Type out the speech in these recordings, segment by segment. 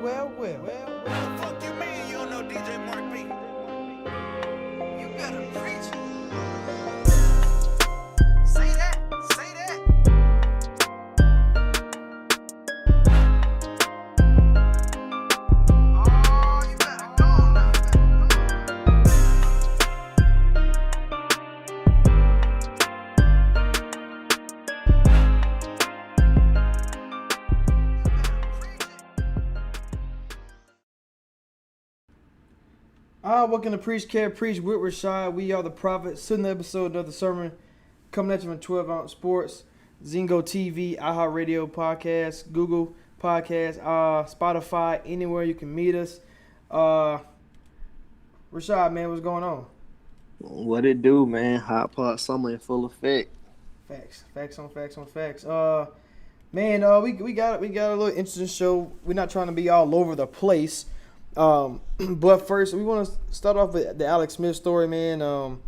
What the fuck you mean you don't know DJ Mark B? You better preach it. Say that. Say that. Oh, you better go now. Welcome to Preach Care, Preach with Rashad. We are the prophets. Sudden episode of the sermon coming at you from 12 Ounce Sports, Zingo TV, iHeartRadio Podcast, Google Podcast, Spotify, anywhere you can meet us. Rashad, man, what's going on? What it do, man? Hot pot summer in full effect. Facts on facts. Man, we got a little interesting show. We're not trying to be all over the place. But first, we want to start off with the Alex Smith story, man.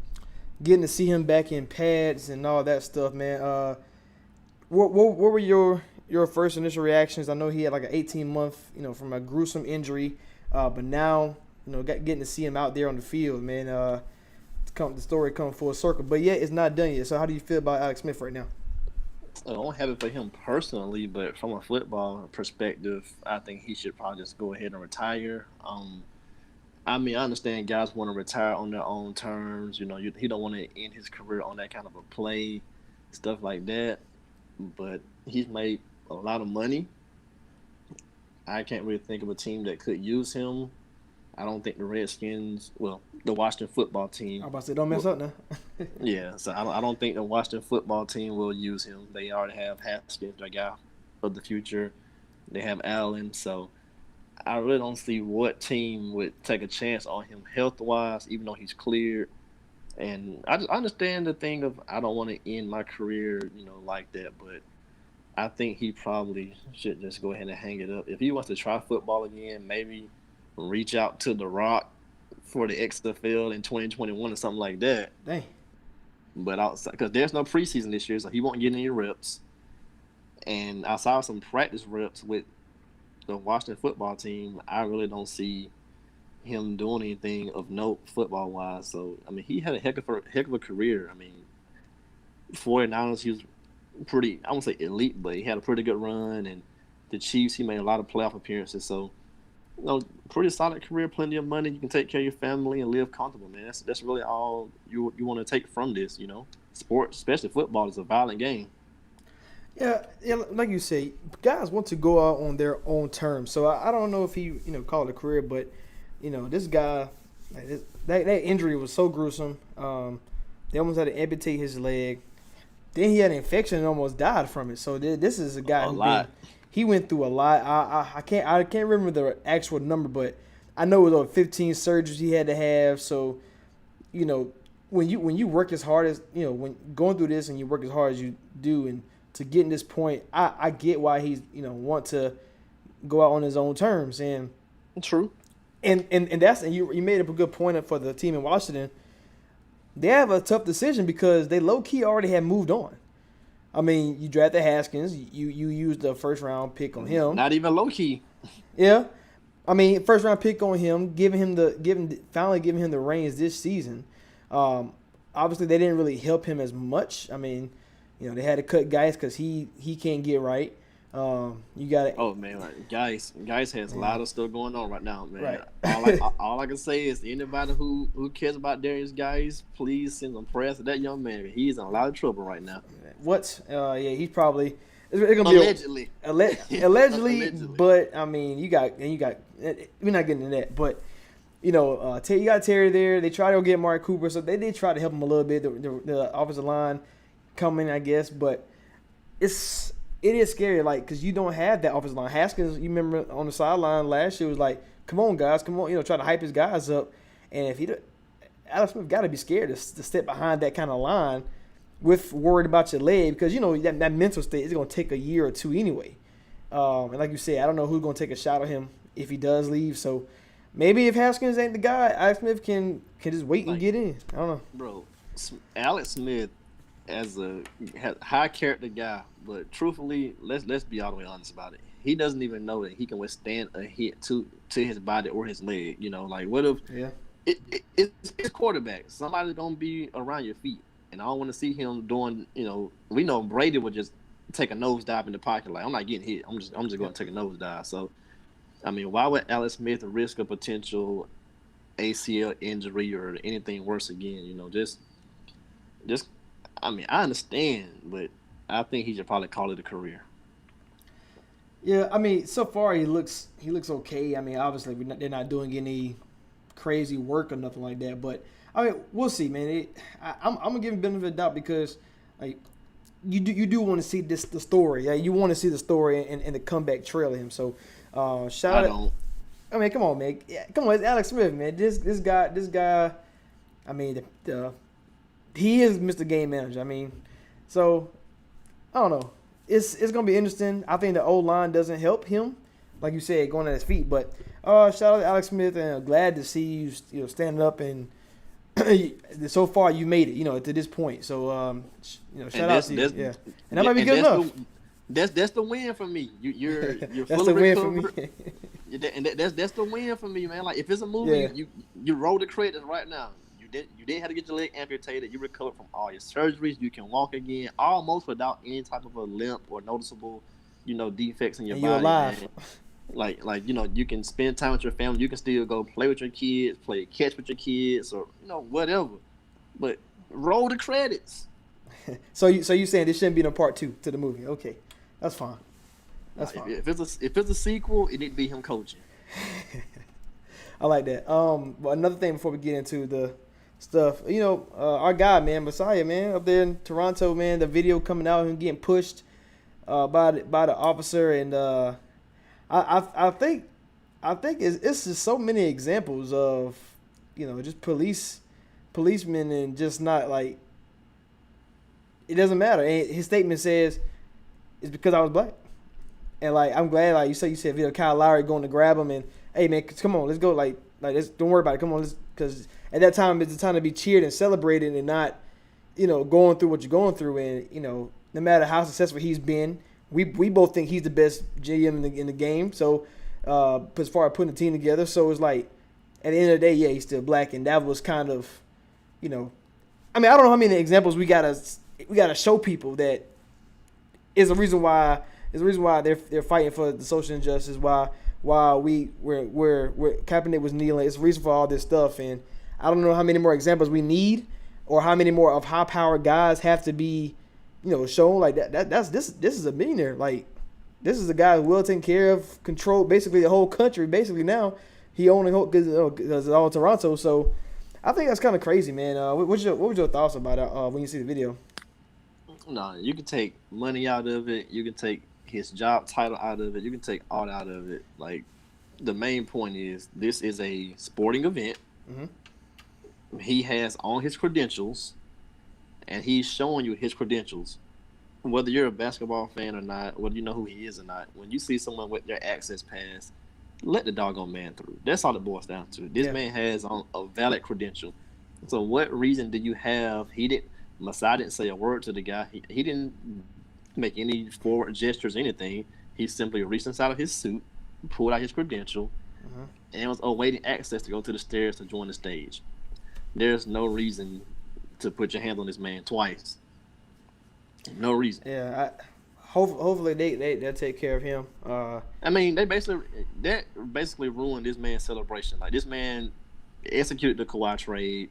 Getting to see him back in pads and all that stuff, man. What were your first initial reactions? I know he had like an 18-month, from a gruesome injury, but now, getting to see him out there on the field, man. The story come full circle, but yeah, it's not done yet. So how do you feel about Alex Smith right now? I don't have it for him personally, but from a football perspective, I think he should probably just go ahead and retire. I understand guys want to retire on their own terms. He don't want to end his career on that kind of a play, stuff like that. But he's made a lot of money. I can't really think of a team that could use him. I don't think the Redskins, the Washington football team. I'm about to say, don't mess up now. Yeah, so I don't think the Washington football team will use him. They already have Haskins, their guy of the future. They have Allen, so I really don't see what team would take a chance on him health-wise, even though he's cleared. And I understand the thing of I don't want to end my career, like that, but I think he probably should just go ahead and hang it up. If he wants to try football again, maybe reach out to The Rock for the XFL in 2021 or something like that. Dang. But outside, because there's no preseason this year, so he won't get any reps. And I saw some practice reps with the Washington football team. I really don't see him doing anything of note football-wise. So, he had a heck of a career. 49ers, he was pretty, I won't say elite, but he had a pretty good run. And the Chiefs, he made a lot of playoff appearances. So, pretty solid career, plenty of money. You can take care of your family and live comfortable, man. That's really all you want to take from this, Sports, especially football, is a violent game. Yeah, like you say, guys want to go out on their own terms. So I don't know if he, called it a career, but, this guy, that injury was so gruesome. They almost had to amputate his leg. Then he had an infection and almost died from it. So this is a guy he went through a lot. I can't remember the actual number, but I know it was over 15 surgeries he had to have. So, when you work as hard as when going through this and you work as hard as you do, and to get in this point, I get why he's want to go out on his own terms. And true. And you made up a good point for the team in Washington. They have a tough decision because they low key already had moved on. You drafted Haskins. You used the first round pick on him. Not even low key. Yeah, first round pick on him, finally giving him the reins this season. Obviously they didn't really help him as much. They had to cut Guice because he can't get right. You got it. Oh man, Guice has a lot of stuff going on right now, man. Right. All I can say is anybody who cares about Darius Guice, please send some prayers to that young man. He's in a lot of trouble right now. What? He's probably. It's gonna allegedly. Be allegedly, but you got. We're not getting into that, but you got Terry there. They try to go get Mark Cooper, so they did try to help him a little bit. The offensive line coming, I guess, but it is scary, because you don't have that offensive line. Haskins, you remember on the sideline last year was like, "Come on, guys, come on!" Try to hype his guys up, and if Alex Smith got to be scared to step behind that kind of line. With worried about your leg, because that mental state is going to take a year or two anyway. And like you said, I don't know who's going to take a shot at him if he does leave. So maybe if Haskins ain't the guy, Alex Smith can just wait and get in. I don't know. Bro, Alex Smith as a high character guy, but truthfully, let's be all the way honest about it. he doesn't even know that he can withstand a hit to his body or his leg. You know, like what if Yeah. it's quarterback. Somebody's gonna be around your feet, and I don't want to see him doing. You know, we know Brady would just take a nosedive in the pocket. Like I'm not getting hit. I'm just going to take a nosedive. So, I mean, why would Alex Smith risk a potential ACL injury or anything worse again? You know, just. I mean, I understand, but I think he should probably call it a career. Yeah, I mean, so far he looks okay. I mean, obviously they're not doing any crazy work or nothing like that. But I mean, we'll see, man. I'm gonna give him benefit of the doubt because like you do want to see the story. Yeah, you want to see the story and the comeback trail of him. So shout out. I mean, come on, man. Yeah, come on, it's Alex Smith, man. This guy. I mean, he is Mr. Game Manager. I mean, so I don't know. It's gonna be interesting. I think the old line doesn't help him, like you said, going at his feet. But shout out to Alex Smith, and glad to see you standing up and so far you made it, to this point. So shout out to you. Yeah, and that might be good enough. That's the win for me. You're that's fully the win recovered. for me. And that's the win for me, man. Like if it's a movie, you roll the credits right now. You didn't have to get your leg amputated. You recovered from all your surgeries. You can walk again, almost without any type of a limp or noticeable, defects in your body. You're alive. Man. Like you can spend time with your family. You can still go play with your kids, play catch with your kids, or whatever. But roll the credits. So you saying this shouldn't be no part 2 to the movie? Okay, that's fine. That's fine. If it's a sequel, it need to be him coaching. I like that. But another thing before we get into the stuff, our guy, man, Messiah, man, up there in Toronto, man, the video coming out, him getting pushed by the officer, and I think it's just so many examples of just policemen and just not like it doesn't matter. And his statement says it's because I was black, and like I'm glad like you said video Kyle Lowry going to grab him and hey man, come on, let's go like let's, don't worry about it, come on, because at that time it's the time to be cheered and celebrated and not going through what you're going through, and no matter how successful he's been, we both think he's the best GM in the game. So as far as putting the team together, so it's like at the end of the day, yeah, he's still black, and that was kind of I mean, I don't know how many examples we gotta show people that is a reason why they're fighting for the social injustice, why we're Kaepernick was kneeling. It's a reason for all this stuff, and I don't know how many more examples we need, or how many more of high powered guys have to be, shown like that. This is a millionaire. Like this is a guy who will take care of, control basically the whole country. Basically now he only because it's all Toronto. So I think that's kind of crazy, man. What was your thoughts about it when you see the video? No, you can take money out of it. You can take his job title out of it. You can take all out of it. Like the main point is this is a sporting event. Mm-hmm. He has on his credentials, and he's showing you his credentials. Whether you're a basketball fan or not, whether you know who he is or not, when you see someone with their access pass, let the doggone man through. That's all it boils down to. This man has on a valid credential. So what reason do you have? Masai didn't say a word to the guy. He didn't make any forward gestures or anything. He simply reached inside of his suit, pulled out his credential, and was awaiting access to go to the stairs to join the stage. There's no reason to put your hand on this man twice. No reason. Yeah, hopefully they'll take care of him. I mean, that basically ruined this man's celebration. Like this man executed the Kawhi trade.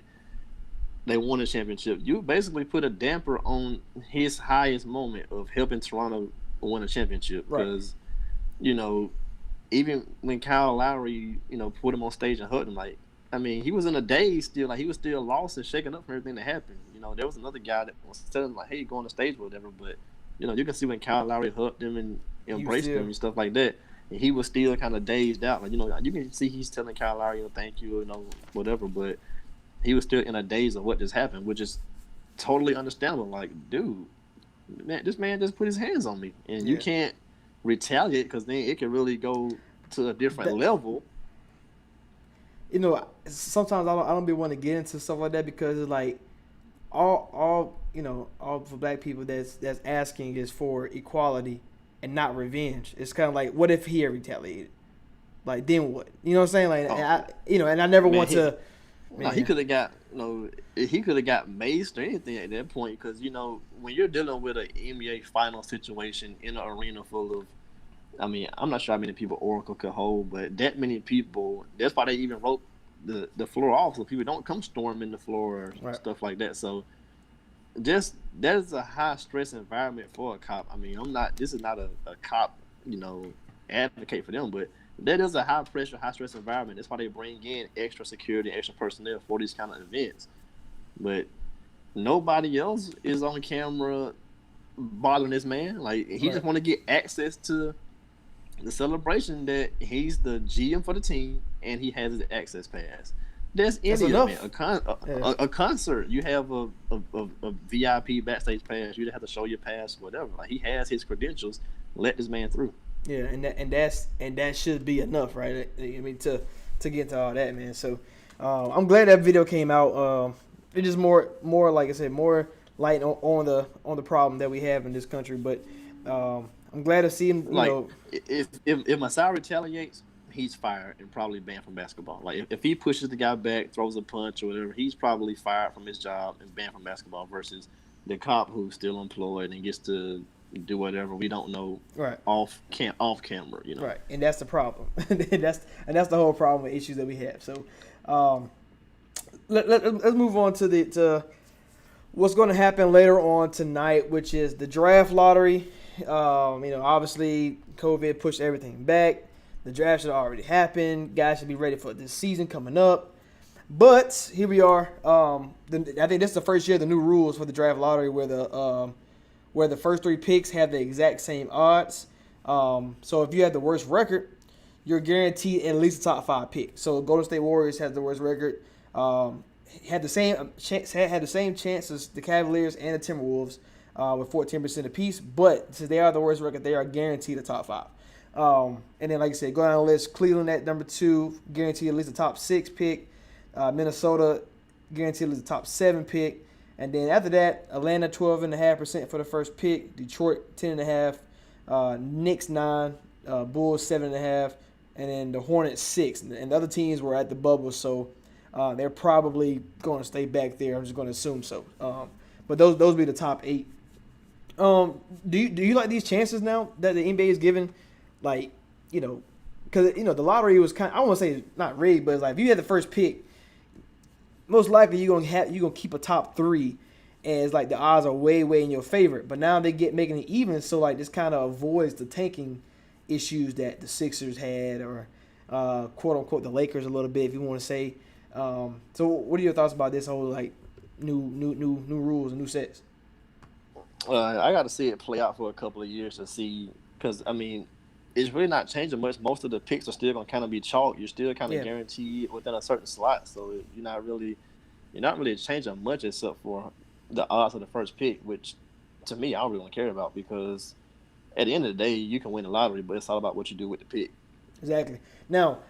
They won the championship. You basically put a damper on his highest moment of helping Toronto win a championship. Because, even when Kyle Lowry, put him on stage and hugged him, like, I mean, he was in a daze still. Like, he was still lost and shaken up from everything that happened. There was another guy that was telling him, like, hey, go on the stage or whatever. But, you can see when Kyle Lowry hugged him and embraced him and stuff like that. And he was still kind of dazed out. Like, you can see he's telling Kyle Lowry, thank you, whatever. But he was still in a daze of what just happened, which is totally understandable. Like, dude, man, this man just put his hands on me. And you can't retaliate because then it can really go to a different level. Sometimes I don't be wanting to get into stuff like that because it's like all for black people that's asking is for equality and not revenge. It's kind of like, what if he retaliated? Like, then what? You know what I'm saying? Like, and I never want to. No, he could have got, he could have got maced or anything at that point because, when you're dealing with an NBA final situation in an arena full of, I'm not sure how many people Oracle could hold, but that many people, that's why they even wrote the floor off so people don't come storming the floor or stuff like that. So, that is a high stress environment for a cop. This is not a cop, advocate for them, but that is a high pressure, high stress environment. That's why they bring in extra security, extra personnel for these kind of events. But nobody else is on camera bothering this man. Like, he just want to get access to the celebration that he's the GM for the team and he has his access pass. That's any event. A concert, you have a VIP backstage pass. You have to show your pass, whatever. Like, he has his credentials. Let this man through. Yeah, and that should be enough, right? To get to all that, man. So I'm glad that video came out. It's just more like I said, more light on the problem that we have in this country. But I'm glad to see him. If Masai retaliates, he's fired and probably banned from basketball. Like, if he pushes the guy back, throws a punch or whatever, he's probably fired from his job and banned from basketball. Versus the cop who's still employed and gets to do whatever we don't know off camera, Right, and that's the problem. that's the whole problem with issues that we have. So let's move on to what's going to happen later on tonight, which is the draft lottery. Obviously COVID pushed everything back. The draft should already happen. Guys should be ready for this season coming up. But here we are. I think this is the first year of the new rules for the draft lottery where the first three picks have the exact same odds. So if you have the worst record, you're guaranteed at least a top 5 pick. So Golden State Warriors has the worst record. Had the same chance as the Cavaliers and the Timberwolves with 14% apiece. But since they are the worst record, they are guaranteed a top 5. And then, like I said, go down the list. Cleveland at number 2, guaranteed at least a top 6 pick. Minnesota guaranteed at least a top 7 pick. And then after that, Atlanta 12.5% for the first pick. Detroit 10.5%. Knicks 9%. Bulls 7.5%. And then the Hornets 6%. And the other teams were at the bubble, so they're probably going to stay back there. I'm just going to assume so. But those be the top 8. Do you like these chances now that the NBA is giving? Like, because the lottery was kind of, I don't want to say not rigged, but it's like if you had the first pick, most likely you're gonna keep a top 3, and it's like the odds are way in your favor. But now they making it even, so like this kind of avoids the tanking issues that the Sixers had, or quote unquote the Lakers a little bit, if you want to say. So what are your thoughts about this whole like new rules and new sets? I got to see it play out for a couple of years to see, because it's really not changing much. Most of the picks are still gonna kind of be chalk. You're still kind of guaranteed within a certain slot, so you're not really changing much except for the odds of the first pick, which to me I don't really care about, because at the end of the day you can win the lottery, but it's all about what you do with the pick. Exactly. Now,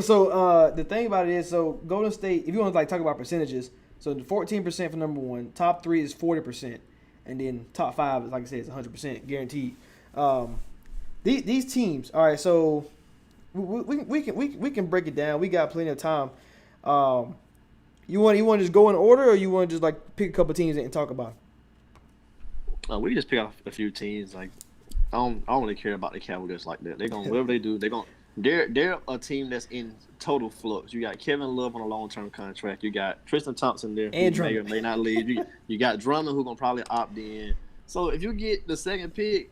so the thing about it is, so Golden State, if you want to talk about percentages, so the 14% for number 1, top 3 is 40%, and then top 5 is, like I said, is 100% guaranteed. These teams, all right. So we can break it down. We got plenty of time. You want to just go in order, or you want to just pick a couple teams and talk about them? We can just pick off a few teams. Like I don't really care about the Cavaliers like that. They're gonna whatever they do. They're a team that's in total flux. You got Kevin Love on a long-term contract. You got Tristan Thompson there, and who may or may not leave. You got Drummond, who gonna probably opt in. So if you get the second pick,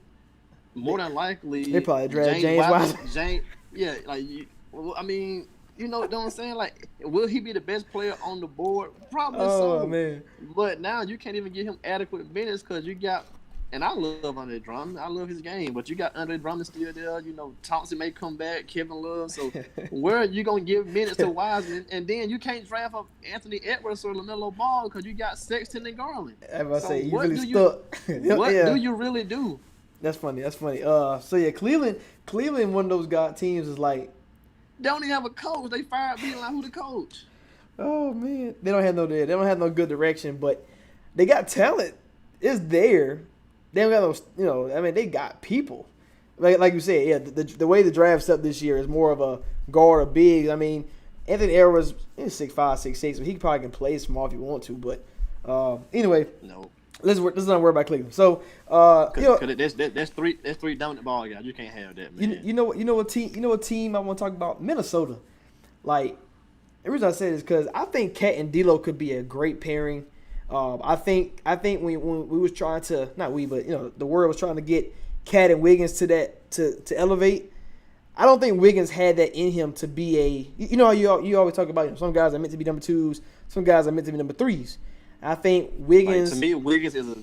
more than likely, they probably draft James Wiseman. You know what I'm saying? Like, will he be the best player on the board? Probably so. Oh, man. But now you can't even give him adequate minutes because you got, and I love Andre Drummond. I love his game, but you got Andre Drummond still there. Thompson may come back, Kevin Love. So where are you going to give minutes to Wiseman? And then you can't draft up Anthony Edwards or LaMelo Ball because you got Sexton and Garland. I was about to say, you really stuck. What do you really do? That's funny. Cleveland, one of those teams is like, they don't even have a coach. They fired me. Like, who the coach? Oh man, they don't have no good direction, but they got talent. It's there. They don't got no, they got people. like you said, yeah, the way the draft's up this year is more of a guard or big. I mean, Anthony Edwards is 6'5", 6'6", so he probably can play small if you want to. But anyway, No, let's not worry about Cleveland. So that's three dominant ball guys. You can't have that, man. you know what team I want to talk about? Minnesota. Like, the reason I say this is because I think Cat and D'Lo could be a great pairing. I think when we was trying to, not we, but the world was trying to get Cat and Wiggins to elevate. I don't think Wiggins had that in him to be a, how you always talk about, some guys are meant to be number twos, some guys are meant to be number threes. I think Wiggins, to me, Wiggins is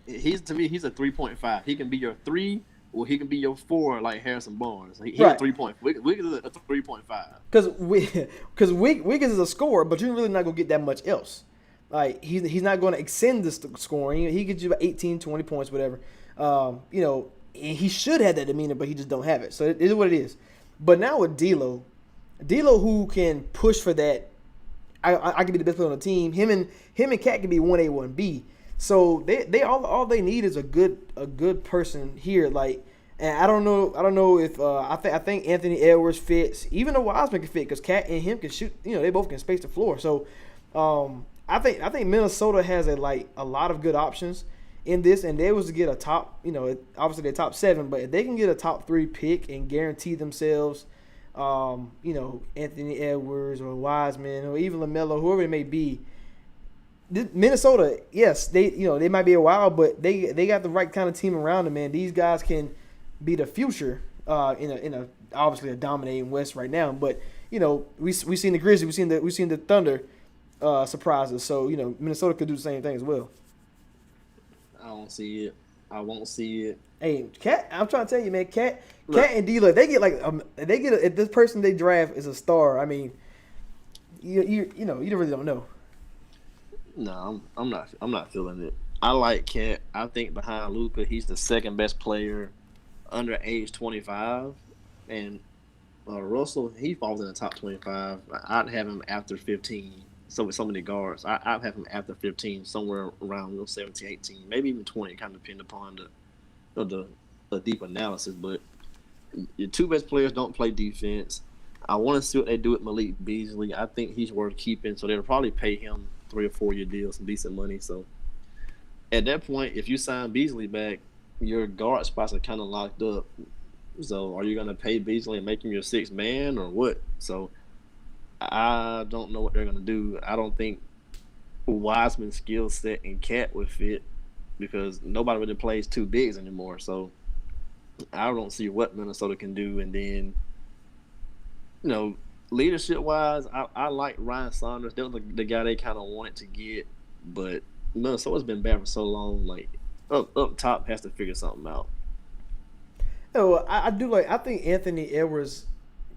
he's a 3.5. He can be your 3 or he can be your 4 like Harrison Barnes. He's right. a 3 point. Wiggins is a 3.5. Because Wiggins is a scorer, but you're really not gonna get that much else. Like, he's not going to extend the scoring. He gets you about 18, 20 points, whatever. And he should have that demeanor, but he just don't have it. So it is what it is. But now with D'Lo who can push for that, I can be the best player on the team. Him and Cat can be 1A, 1B. So they all they need is a good person here. Like, and I don't know if I think Anthony Edwards fits. Even though Wiseman can fit, because Cat and him can shoot. They both can space the floor. So I think Minnesota has a lot of good options in this, and they was to get a top, obviously they're top 7, but if they can get a top 3 pick and guarantee themselves, Anthony Edwards or Wiseman or even LaMelo, whoever it may be, Minnesota, yes, they might be a while, but they got the right kind of team around them, man. These guys can be the future in a obviously a dominating West right now, but we seen the Grizzlies, we seen the Thunder. Surprises. So, Minnesota could do the same thing as well. I don't see it. I won't see it. Hey, Cat, I'm trying to tell you, man, Cat and D'Lo, they get if this person they draft is a star, I mean, you really don't know. No, I'm not feeling it. I like Cat. I think behind Luka, he's the second best player under age 25, and Russell, he falls in the top 25. I'd have him after 15. So with so many guards, I'd have him after 15, somewhere around 17, 18, maybe even 20, kind of depending upon the deep analysis. But your 2 best players don't play defense. I want to see what they do with Malik Beasley. I think he's worth keeping, so they'll probably pay him 3 or 4 year deal, some decent money. So at that point, if you sign Beasley back, your guard spots are kind of locked up. So are you going to pay Beasley and make him your 6th man or what? So I don't know what they're going to do. I don't think Wiseman's skill set and Cat would fit because nobody really plays 2 bigs anymore. So I don't see what Minnesota can do. And then, leadership-wise, I like Ryan Saunders. That was the guy they kind of wanted to get. But Minnesota's been bad for so long. Like, up top has to figure something out. I do I think Anthony Edwards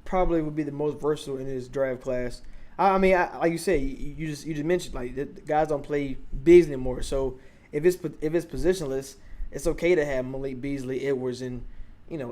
probably would be the most versatile in his draft class. I mean, like you said, you just mentioned the guys don't play bigs anymore. So if it's positionless, it's okay to have Malik Beasley, Edwards, and D'Lo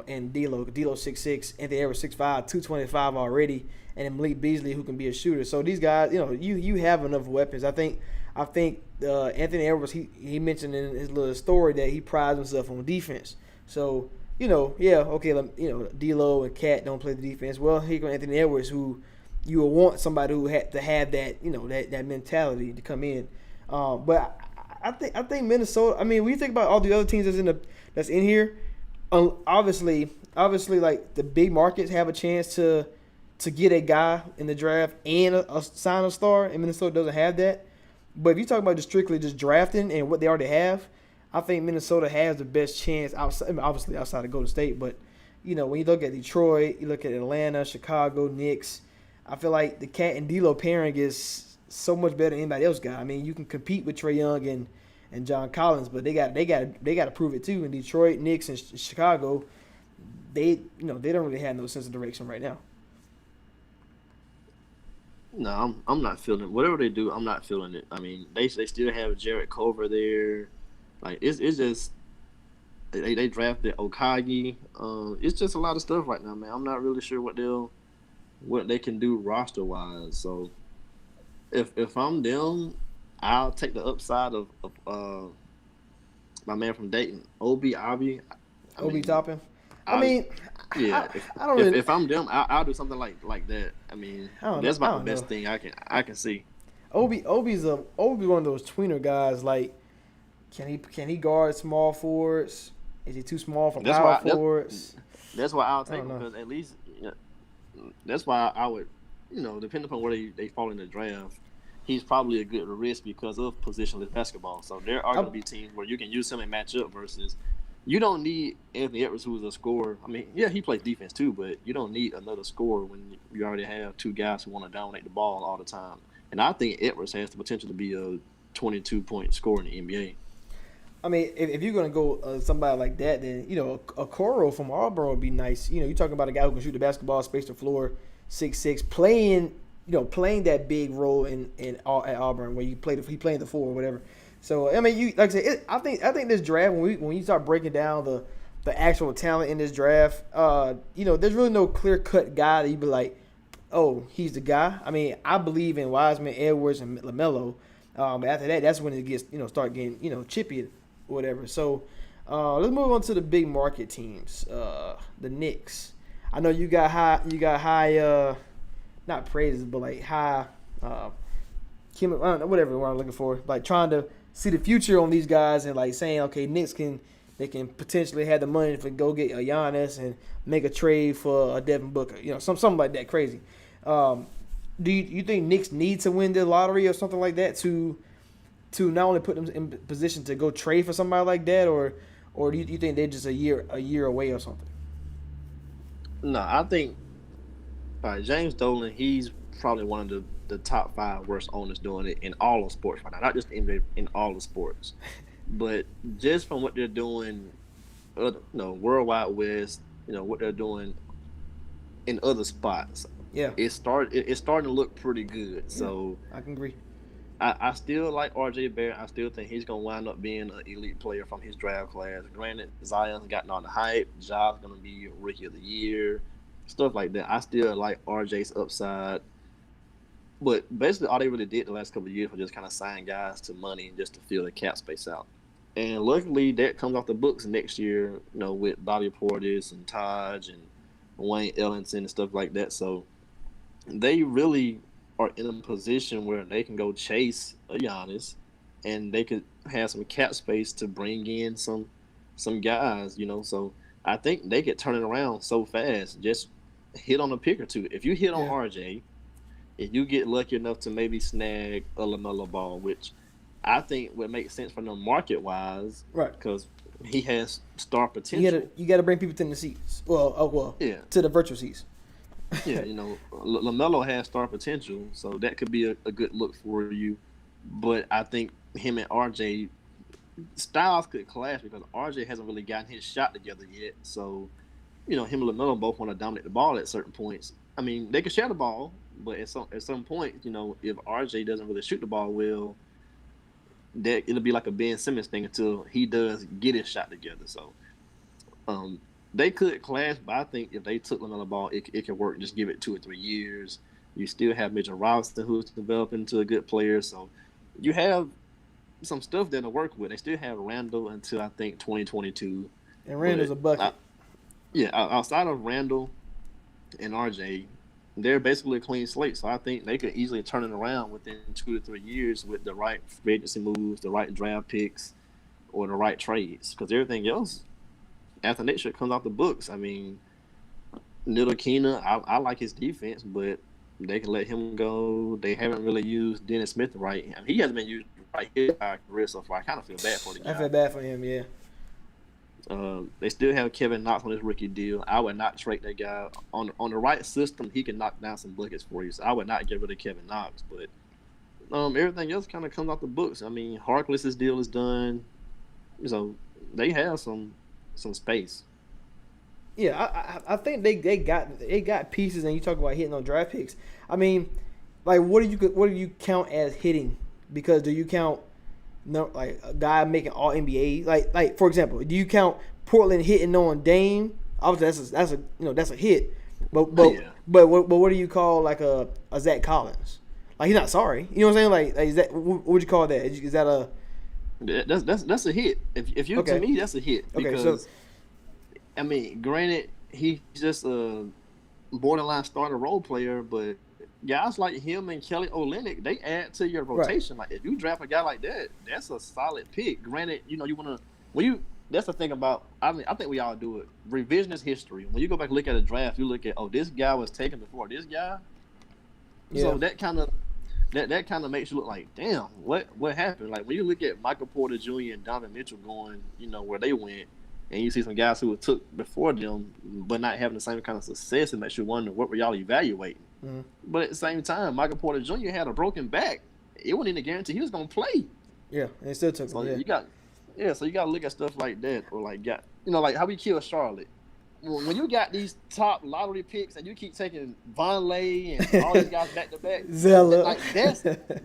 6'6", Anthony Edwards 6'5", 225 already, and then Malik Beasley who can be a shooter. So these guys, you have enough weapons. I think Anthony Edwards he mentioned in his little story that he prides himself on defense. So D'Lo and Cat don't play the defense. Well, here goes Anthony Edwards, who you will want somebody who had to have that, that mentality to come in. But I think Minnesota. I mean, when you think about all the other teams that's in here, obviously, like the big markets have a chance to get a guy in the draft and sign a star, and Minnesota doesn't have that. But if you talk about just strictly just drafting and what they already have, I think Minnesota has the best chance outside of Golden State. But, when you look at Detroit, you look at Atlanta, Chicago, Knicks, I feel like the Cat and D'Lo pairing is so much better than anybody else got. I mean, you can compete with Trae Young and John Collins, but they got to prove it too. In Detroit, Knicks, and Chicago, they don't really have no sense of direction right now. No, I'm not feeling it. Whatever they do, I'm not feeling it. I mean, they still have Jarrett Culver there. Like it's just they drafted Okagi. It's just a lot of stuff right now, man. I'm not really sure what they can do roster wise. So if I'm them, I'll take the upside of my man from Dayton, Obi Toppin. I mean, Yeah, I don't really. if I'm them, I'll do something like that. I mean, I don't know. that's I about don't the best know. thing I can see. Obi's one of those tweener guys. Like, can he guard small forwards? Is he too small for That's power why forwards? that's why I'll I take don't him know. because at least that's why I would, depending upon where they fall in the draft, he's probably a good risk because of positionless basketball. So there are I, going to be teams where you can use him and match up versus you don't need Anthony Edwards, who's a scorer. I mean, yeah, he plays defense too, but you don't need another scorer when you already have two guys who want to dominate the ball all the time. And I think Edwards has the potential to be a 22-point scorer in the NBA. I mean, if you're gonna go somebody like that, then a Coro from Auburn would be nice. You're talking about a guy who can shoot the basketball, space the floor, 6'6", playing that big role at Auburn where he playing the four or whatever. So I mean, you like I said, I think this draft when you start breaking down the actual talent in this draft, there's really no clear cut guy that you be like, oh, he's the guy. I mean, I believe in Wiseman, Edwards, and LaMelo. After that, that's when it gets start getting chippy or whatever. So let's move on to the big market teams. The Knicks. I know you got high not praises, but like high I don't know, whatever I'm looking for. Like trying to see the future on these guys and like saying, okay, Knicks can potentially have the money to go get a Giannis and make a trade for a Devin Booker. Something like that crazy. Do you think Knicks need to win the lottery or something like that to not only put them in position to go trade for somebody like that, or do you think they're just a year away or something? No, I think James Dolan, he's probably one of the top 5 worst owners doing it in all of sports right now, not just in all the sports. But just from what they're doing, worldwide West, what they're doing in other spots, Yeah, it's starting to look pretty good. yeah, So I can agree. I still like RJ Barrett. I still think he's gonna wind up being an elite player from his draft class. Granted, Zion's gotten all the hype. Ja's gonna be rookie of the year, stuff like that. I still like RJ's upside. But basically, all they really did the last couple of years was just kind of sign guys to money just to fill the cap space out. And luckily, that comes off the books next year, with Bobby Portis and Taj and Wayne Ellington and stuff like that. So they really are in a position where they can go chase a Giannis, and they could have some cap space to bring in some guys. So I think they could turn it around so fast. Just hit on a pick or two. If you hit on RJ, if you get lucky enough to maybe snag a LaMelo Ball, which I think would make sense for them market wise, Right. because he has star potential. You got to bring people to the seats. Yeah. To the virtual seats. Yeah, LaMelo has star potential, so that could be a good look for you. But I think him and RJ styles could clash because RJ hasn't really gotten his shot together yet. So, him and LaMelo both want to dominate the ball at certain points. I mean, they can share the ball, but at some point, if RJ doesn't really shoot the ball well, that it'll be like a Ben Simmons thing until he does get his shot together. So, they could clash, but I think if they took LaMelo Ball, it could work. Just give it 2 or 3 years. You still have Mitchell Robinson, who's developing into a good player. So you have some stuff there to work with. They still have Randall until I think 2022. And Randall's a bucket. Outside of Randall and RJ, they're basically a clean slate. So I think they could easily turn it around within 2 to 3 years with the right free agency moves, the right draft picks, or the right trades. Because everything else after next year comes off the books. I mean, Ntilikina, I like his defense, but they can let him go. They haven't really used Dennis Smith right. I mean, he hasn't been used right here in our career so far. I kind of feel bad for the guy. I feel bad for him, yeah. They still have Kevin Knox on his rookie deal. I would not trade that guy. On the right system, he can knock down some buckets for you. So I would not get rid of Kevin Knox. But everything else kind of comes off the books. I mean, Harkless's deal is done. So they have some space. Yeah, I think they got pieces, and you talk about hitting on draft picks. I mean, like what do you count as hitting? Because do you count like a guy making all NBA? Like for example, do you count Portland hitting on Dame? Obviously that's a hit. But what do you call like a Zach Collins? Like he's not sorry. You know what I'm saying? Like is that what would you call that? Is that a That's a hit. If you Okay. To me, that's a hit because I mean, granted, he's just a borderline starter role player, but guys like him and Kelly Olynyk, they add to your rotation. Right. Like if you draft a guy like that, that's a solid pick. Granted, you want to when you. That's the thing about. I think we all do it. Revisionist history. When you go back and look at a draft, you look at this guy was taken before this guy. Yeah. So that kind of makes you look like, damn, what happened? Like when you look at Michael Porter Jr. and Donovan Mitchell going, where they went, and you see some guys who were took before them, but not having the same kind of success, it makes you wonder what were y'all evaluating. Mm-hmm. But at the same time, Michael Porter Jr. had a broken back. It wasn't even a guarantee he was going to play. Yeah, and it still took so him. So you got to look at stuff like that, or like like how we kill Charlotte. When you got these top lottery picks and you keep taking Vonleh and all these guys back to back, Zeller, like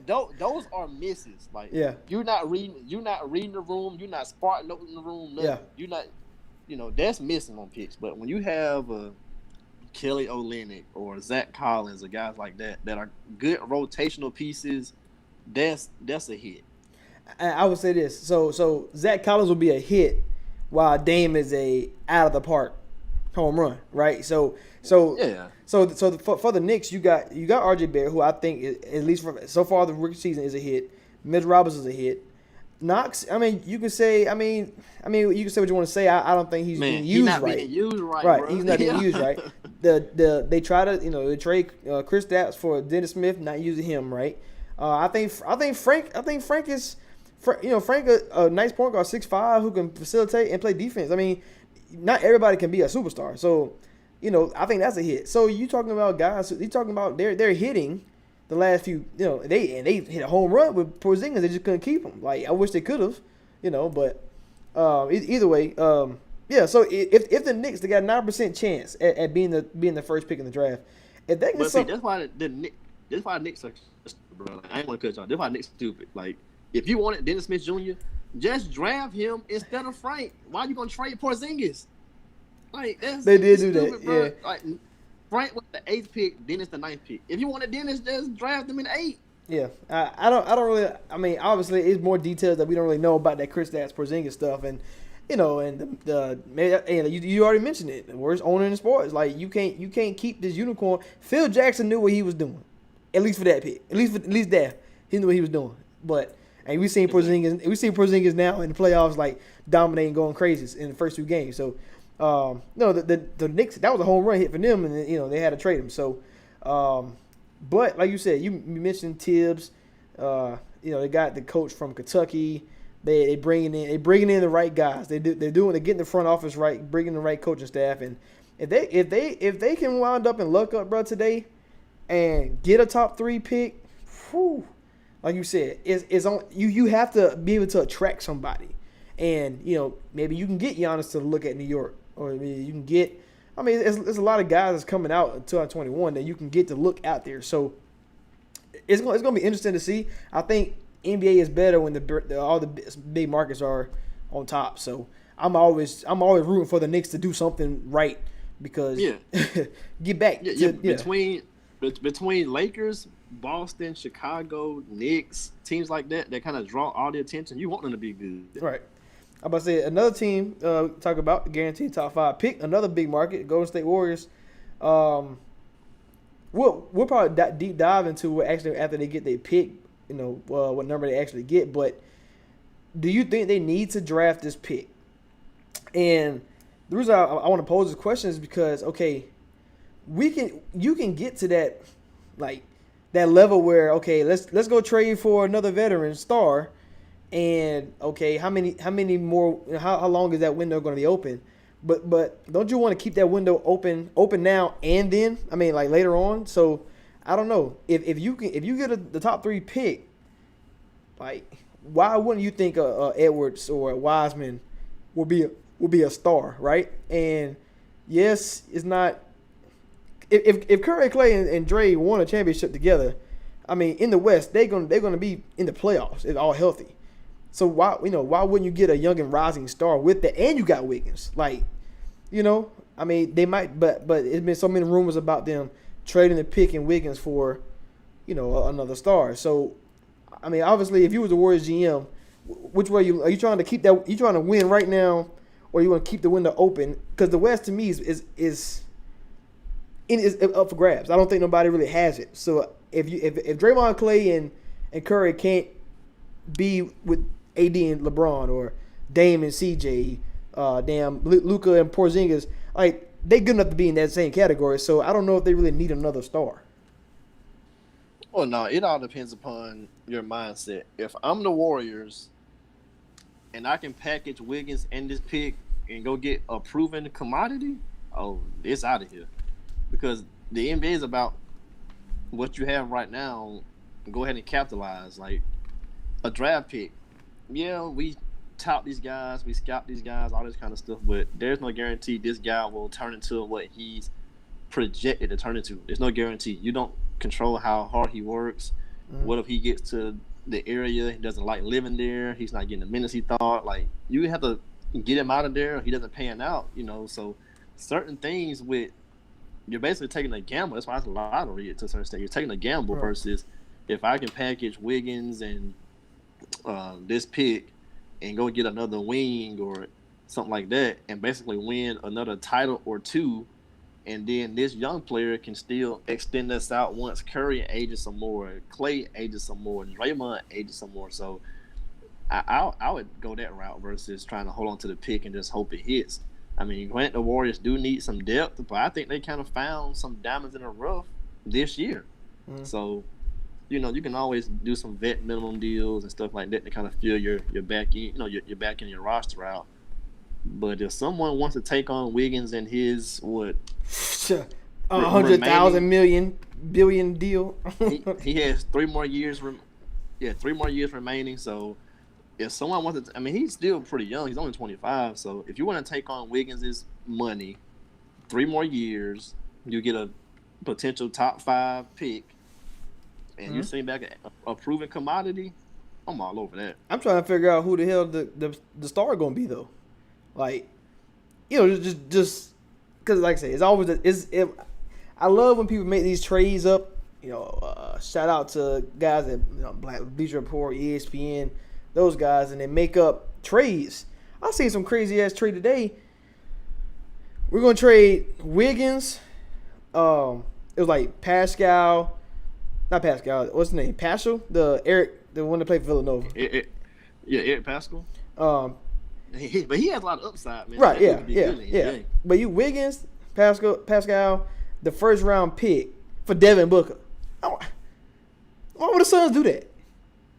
those are misses. Like you're not reading the room, you're not sparking open the room. Nothing. Yeah, you're not, that's missing on picks. But when you have Kelly Olynyk or Zach Collins or guys like that are good rotational pieces, that's a hit. I would say this. So Zach Collins will be a hit, while Dame is a out of the park home run, right? So for the Knicks, you got RJ Barrett, who I think at least so far the rookie season is a hit. Mitch Roberts is a hit. Knox, I mean, you can say, you can say what you want to say. I don't think he's being used right. Being used right, right. Bro. He's not being used right. They try to they trade Chris Stapps for Dennis Smith, not using him right. I think Frank is. Frank, a nice point guard, 6'5", who can facilitate and play defense. I mean, not everybody can be a superstar. So, I think that's a hit. So you talking about guys? You talking about they're hitting the last few. They hit a home run with Porzingis. They just couldn't keep him. Like I wish they could have. But either way, yeah. So if the Knicks, they got a 9% chance at being the first pick in the draft. If they can, that's why the Knicks are, bro. Like, I ain't want to cut y'all. That's why Knicks stupid. Like. If you wanted Dennis Smith Jr., just draft him instead of Frank. Why are you gonna trade Porzingis? Like they did do stupid, that, bro. yeah. Like Frank was the 8th pick, Dennis the 9th pick. If you wanted Dennis, just draft him in 8. Yeah, I don't really. I mean, obviously, it's more details that we don't really know about that Chris Stapps Porzingis stuff, and you already mentioned it. The worst owner in the sports. Like you can't keep this unicorn. Phil Jackson knew what he was doing, at least for that pick. At least there, he knew what he was doing, but. And we've seen Porzingis now in the playoffs, like dominating, going crazy in the first 2 games. So, the Knicks, that was a home run hit for them, and they had to trade him. So, but like you said, you mentioned Tibbs. They got the coach from Kentucky. They bringing in the right guys. They're getting the front office right, bringing the right coaching staff. And if they can wind up and luck up, bro, today, and get a top 3 pick, whew. Like you said, it's on you. You have to be able to attract somebody, and maybe you can get Giannis to look at New York, or maybe you can get. I mean, there's a lot of guys that's coming out in 2021 that you can get to look out there. So it's gonna be interesting to see. I think NBA is better when all the big markets are on top. So I'm always rooting for the Knicks to do something right because get back between Lakers, Boston, Chicago, Knicks, teams like that kind of draw all the attention. You want them to be good. Right. I'm about to say another team talk about guaranteed top 5 pick, another big market, Golden State Warriors. We'll probably deep dive into what actually after they get their pick, what number they actually get. But do you think they need to draft this pick? And the reason I want to pose this question is because you can get to that that level where let's go trade for another veteran star, and how many more, how long is that window going to be open? But don't you want to keep that window open now and then? I mean, like later on. So I don't know if you get the top 3 pick, like why wouldn't you think Edwards or Wiseman will be a star, right? And yes, it's not. If Curry, Clay, and Dre won a championship together, I mean, in the West, they're gonna be in the playoffs if all healthy. So why wouldn't you get a young and rising star with that? And you got Wiggins, I mean, they might, but it's been so many rumors about them trading the pick in Wiggins for, another star. So, I mean, obviously, if you was the Warriors GM, which way are you trying to keep that? You trying to win right now, or you want to keep the window open? Because the West to me is up for grabs. I don't think nobody really has it. So if Draymond, Clay, and Curry can't be with AD and LeBron, or Dame and CJ, Luka and Porzingis, like, they good enough to be in that same category. So I don't know if they really need another star. Well, no, it all depends upon your mindset. If I'm the Warriors and I can package Wiggins and this pick and go get a proven commodity, oh, it's out of here. Because the NBA is about what you have right now. Go ahead and capitalize. Like a draft pick. Yeah, we tout these guys, we scout these guys, all this kind of stuff, but there's no guarantee this guy will turn into what he's projected to turn into. There's no guarantee. You don't control how hard he works. What if he gets to the area, he doesn't like living there, he's not getting the minutes he thought? Like, you have to get him out of there, he doesn't pan out, so certain things you're basically taking a gamble. That's why it's a lottery to a certain extent. You're taking a gamble versus if I can package Wiggins and this pick and go get another wing or something like that and basically win another title or two, and then this young player can still extend us out once Curry ages some more, Clay ages some more, and Draymond ages some more. So I would go that route versus trying to hold on to the pick and just hope it hits. I mean, granted, the Warriors do need some depth, but I think they kind of found some diamonds in the rough this year. So, you can always do some vet minimum deals and stuff like that to kind of fill your back end, your back end, your roster out. But if someone wants to take on Wiggins and his $100,000 billion deal, he has 3 more years. 3 more years remaining. So if someone wants to, he's still pretty young. He's only 25. So if you want to take on Wiggins' money, 3 more years, you get a potential top 5 pick, and you're sitting back at a proven commodity. I'm all over that. I'm trying to figure out who the hell the star gonna be though. Like, just because, like I say, it's always I love when people make these trades up. Shout out to guys at Black Bleacher Report, ESPN, those guys, and they make up trades. I seen some crazy ass trade today. We're gonna trade Wiggins. It was like Pascal, not Pascal. What's his name? Paschal, the one that played for Villanova. Eric Paschal. But he has a lot of upside, man. Right? Yeah. But you Wiggins, Pascal, the first round pick for Devin Booker. Why would the Suns do that?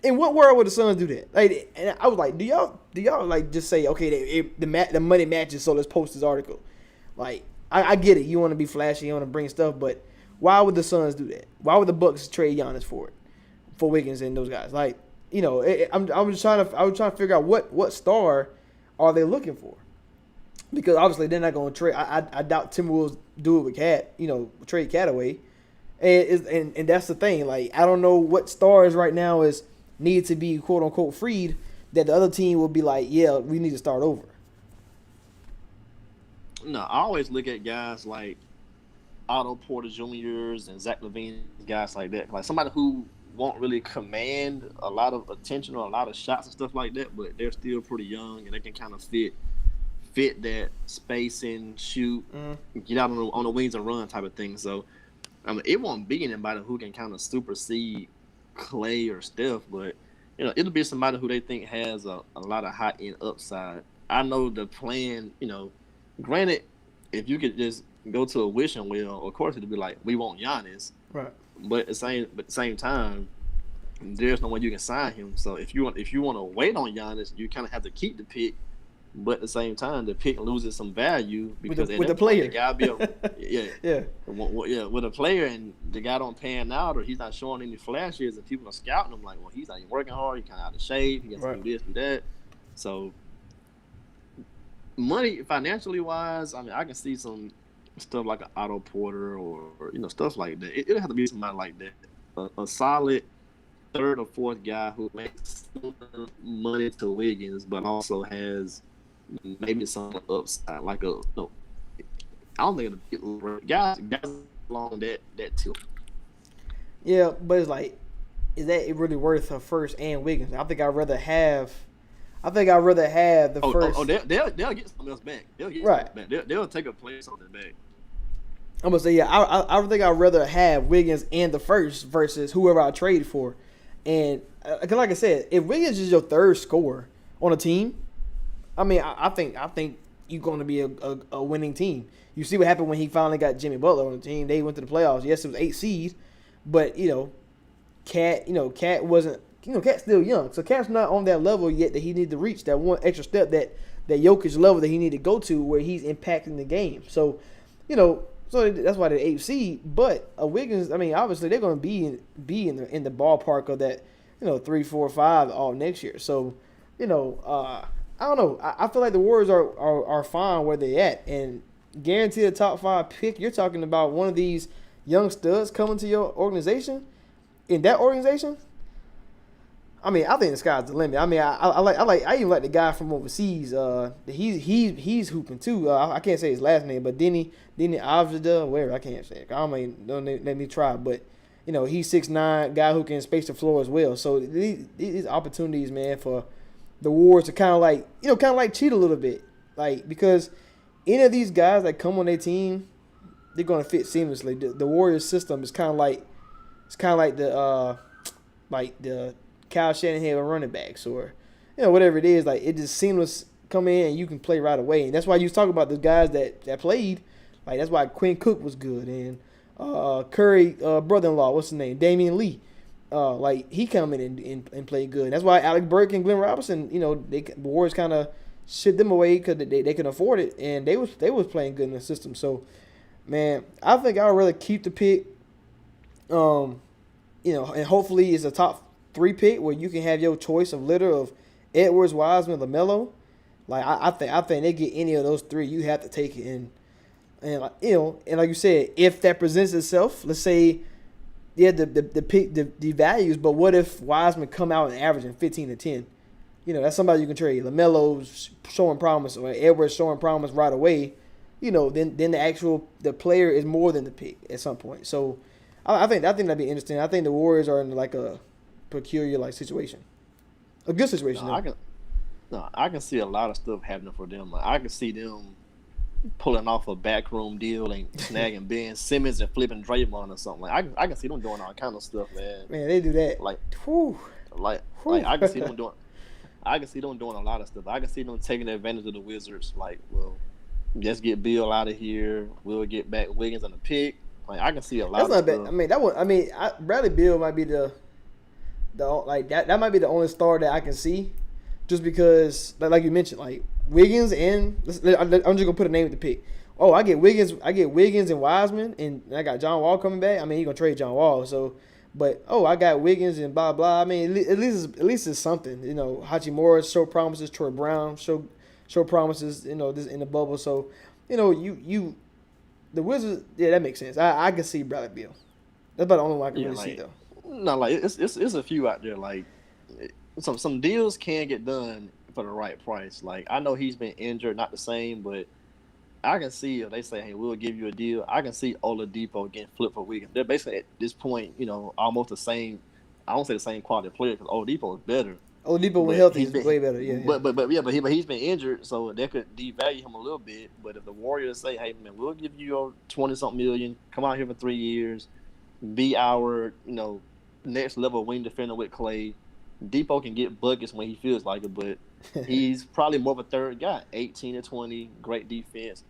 In what world would the Suns do that? Like, and I was like, do y'all like just say, okay, the money matches, so let's post this article? Like, I get it. You want to be flashy, you want to bring stuff, but why would the Suns do that? Why would the Bucks trade Giannis for Wiggins and those guys? Like, I was trying to figure out what star are they looking for? Because obviously they're not going to trade. I doubt Timberwolves do it with Cat. Trade Cat away, and that's the thing. Like, I don't know what stars right now need to be quote unquote freed that the other team will be like, yeah, we need to start over. No, I always look at guys like Otto Porter Jr.'s and Zach LaVine, guys like that. Like somebody who won't really command a lot of attention or a lot of shots and stuff like that, but they're still pretty young and they can kind of fit that spacing, shoot, get out on the wings and run type of thing. So, it won't be anybody who can kind of supersede Clay or Steph, but it'll be somebody who they think has a lot of high end upside. I know the plan. Granted, if you could just go to a wishing well, of course it'd be like, we want Giannis, right? But at the same time, there's no way you can sign him. So if you want to wait on Giannis, you kind of have to keep the pick. But at the same time, the pick loses some value because with the player, the guy be with a player, and the guy don't pan out or he's not showing any flashes, and people are scouting him like, well, he's not even working hard. He kind of out of shape. He has to do this, do that. So, money financially wise, I can see some stuff like an Otto Porter or stuff like that. It'll have to be somebody like that, a solid third or fourth guy who makes money to Wiggins, but also has maybe some upside, like I don't think it'll guys along that tilt. Yeah, but it's like, is that really worth a first and Wiggins? I think I'd rather have I think I'd rather have the first. They'll get something else back. They'll get Right. something back. They'll take a player something back. I'm gonna say yeah. I think I'd rather have Wiggins and the first versus whoever I trade for, and cause like I said, if Wiggins is your third scorer on a team, I mean I think you're going to be a winning team. You see what happened when he finally got Jimmy Butler on the team. They went to the playoffs. Yes, it was 8 seed, but Cat wasn't. Cat's still young, so Cat's not on that level yet that he needed to reach that one extra step that Jokic level that he needed to go to where he's impacting the game. So, so that's why they're 8 seed. But Wiggins, I mean, obviously they're going to be in the ballpark of that 3, 4, 5 all next year. So, I don't know. I feel like the Warriors are fine where they're at and guaranteed a top 5 pick. You're talking about one of these young studs coming to your organization. In that organization, I mean, I think the sky's the limit. I mean, I even like the guy from overseas. He's hooping too. I can't say his last name, but Denny Avdija, whatever, I can't say it. I don't let me try, but he's 6'9", guy who can space the floor as well. So these opportunities, man, for the Warriors to kind of like cheat a little bit, like because any of these guys that come on their team, they're gonna fit seamlessly. The Warriors system is kind of like the Kyle Shanahan with running backs or whatever it is. Like it just seamless. Come in and you can play right away. And that's why you was talking about the guys that played. Like that's why Quinn Cook was good and Curry brother-in-law, what's his name, Damian Lee. Like he come in and played good. And that's why Alec Burke and Glenn Robinson, the Warriors kind of shipped them away because they can afford it and they was playing good in the system. So man, I think I would rather keep the pick. And hopefully it's a top 3 pick where you can have your choice of litter of Edwards, Wiseman, LaMelo. Like I think they get any of those 3, you have to take it. And like you said, if that presents itself, let's say, the pick the values, but what if Wiseman come out and averaging 15 to 10? That's somebody you can trade. LaMelo's showing promise or Edwards showing promise right away. Then the player is more than the pick at some point. So I think that'd be interesting. I think the Warriors are in like a peculiar situation, a good situation. I can see a lot of stuff happening for them. Like I can see them pulling off a backroom deal and snagging Ben Simmons and flipping Draymond or something. Like I can see them doing all kind of stuff, man. Man, they do that. Like, whew. like I can see them doing. I can see them doing a lot of stuff. I can see them taking advantage of the Wizards. Like, well, let's get Bill out of here. We'll get back Wiggins on the pick. Like I can see a lot. That's not bad. I mean, Bradley Beal might be the like that might be the only star that I can see, just because like you mentioned, like Wiggins and I'm just gonna put a name with the pick. Oh, I get Wiggins and Wiseman, and I got John Wall coming back. I mean, you're gonna trade John Wall, so. But I got Wiggins and blah blah. I mean, at least it's something. Hachimura show promises. Troy Brown show promises. This in the bubble. So, you the Wizards. Yeah, that makes sense. I can see Bradley Beal. That's about the only one I can really see though. No, like it's a few out there. Like some deals can get done for the right price. Like I know he's been injured, not the same, but I can see if they say, hey, we'll give you a deal. I can see Oladipo getting flipped for Wiggins. They're basically at this point, almost the same. I don't say the same quality player because Oladipo is better. Oladipo when healthy is way better. Yeah. But he's been injured, so that could devalue him a little bit. But if the Warriors say, hey man, we'll give you your 20-something million, come out here for 3 years, be our next level wing defender with Clay. Depot can get buckets when he feels like it, but he's probably more of a third guy. 18 to 20, great defense.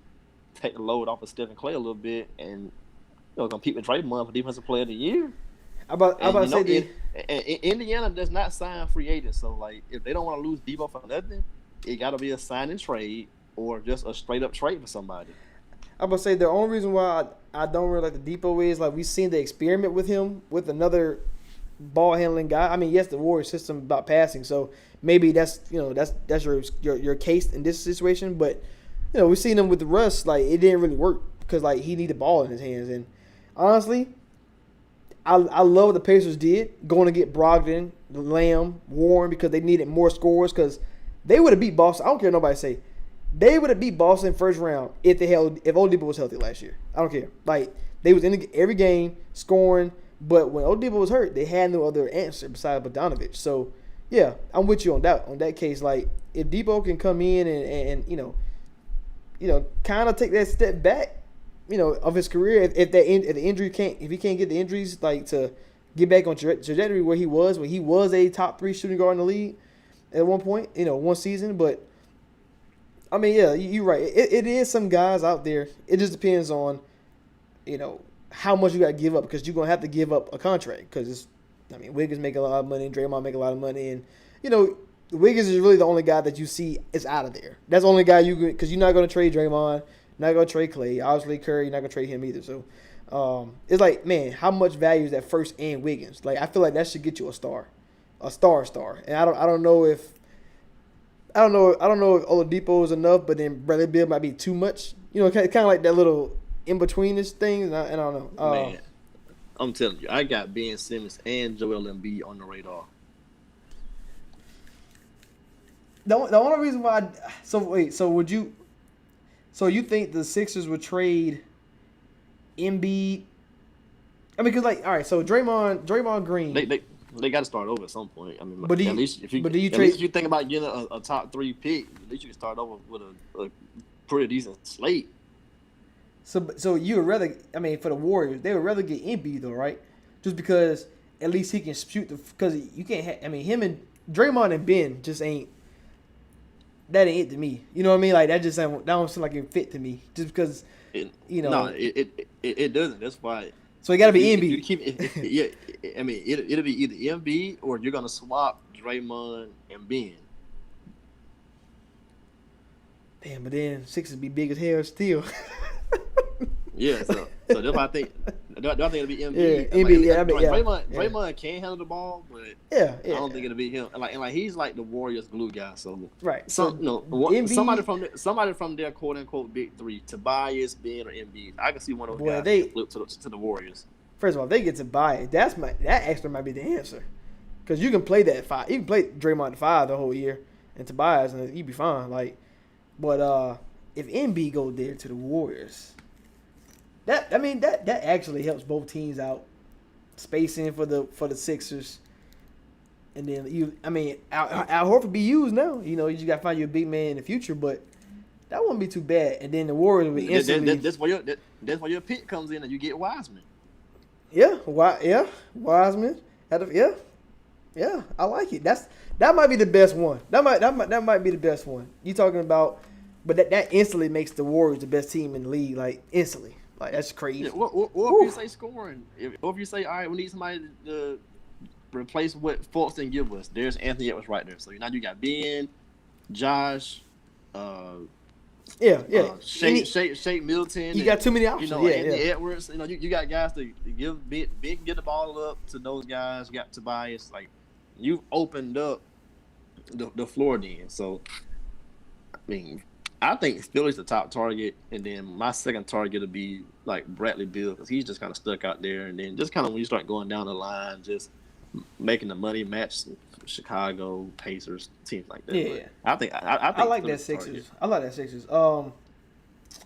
Take the load off of Stephen Clay a little bit, and compete with Draymond for Defensive Player of the Year. Indiana does not sign free agents, so like if they don't want to lose Debo for nothing, it got to be a sign and trade or just a straight up trade for somebody. I'm about to say the only reason why I don't really like the Depot is like we've seen the experiment with him with another ball handling guy. I mean, yes, the Warriors system about passing, so maybe that's your case in this situation, but. We've seen him with the Russ, like, it didn't really work because, like, he needed the ball in his hands. And, honestly, I love what the Pacers did, going to get Brogdon, Lamb, Warren, because they needed more scores because they would have beat Boston. I don't care what nobody say. They would have beat Boston first round if Oladipo was healthy last year. I don't care. Like, they was in every game scoring, but when Oladipo was hurt, they had no other answer besides Bogdanović. So, Yeah, I'm with you on that case. Like if Debo can come in and kind of take that step back, of his career. If the injury if he can't get the injuries like to get back on trajectory where he was when he was a top 3 shooting guard in the league at one point, one season. But I mean, yeah, you're right. It is some guys out there. It just depends on, how much you got to give up because you're gonna have to give up a contract because Wiggins make a lot of money, Draymond make a lot of money, and Wiggins is really the only guy that you see is out of there. That's the only guy because you're not gonna trade Draymond, not gonna trade Clay, obviously Curry, you're not gonna trade him either. So it's like, man, how much value is that first and Wiggins? Like I feel like that should get you a star, and I don't know if Oladipo is enough, but then Bradley Beal might be too much. Kind of like that little in between this thing, and I don't know. Man, I'm telling you, I got Ben Simmons and Joel Embiid on the radar. The only reason why, so you think the Sixers would trade Embiid? I mean, because all right, so Draymond Green. They got to start over at some point. I mean, but at least if you think about getting a top 3 pick, at least you can start over with a pretty decent slate. So you would rather, for the Warriors, they would rather get Embiid though, right? Just because at least he can shoot because you can't have, him and Draymond and Ben just ain't. That ain't it to me. You know what I mean? Like that don't seem like it fit to me. Just because, No, it doesn't. That's why. So it got to be Embiid. It'll be either Embiid or you're gonna swap Draymond and Ben. Damn, but then Sixers be big as hell still. Yeah, so that's why I think it'll be Embiid. Yeah, Embiid. Draymond can handle the ball, but I don't think it'll be him. And he's like the Warriors glue guy. So right. Embiid, somebody from their quote unquote big 3, Tobias, Ben, or Embiid. I can see one of those guys flip to the Warriors. First of all, if they get Tobias, that actually might be the answer, because you can play that 5. You can play Draymond 5 the whole year, and Tobias, and you'd be fine. But if Embiid goes there to the Warriors. That actually helps both teams out, spacing for the Sixers, and then Al Horford be used now. You just got to find you a big man in the future, but that wouldn't be too bad. And then the Warriors would be instantly. That's where your pick comes in, and you get Wiseman. Yeah, Wiseman. Yeah, I like it. That might be the best one. That might be the best one. You talking about, but that instantly makes the Warriors the best team in the league, like instantly. Like that's crazy. Yeah, or if you say scoring, or if you say, all right, we need somebody to replace what Fultz didn't give us. There's Anthony Edwards right there. So now you got Ben, Josh, Shake Milton. You got too many options. Anthony Edwards. You got guys to give Ben can get the ball up to those guys. You got Tobias. Like you've opened up the floor then. So I think Philly's the top target, and then my second target will be like Bradley Beal because he's just kind of stuck out there. And then just kind of when you start going down the line, just making the money match Chicago, Pacers, teams like that. Yeah, but I like that Sixers. I like that Sixers.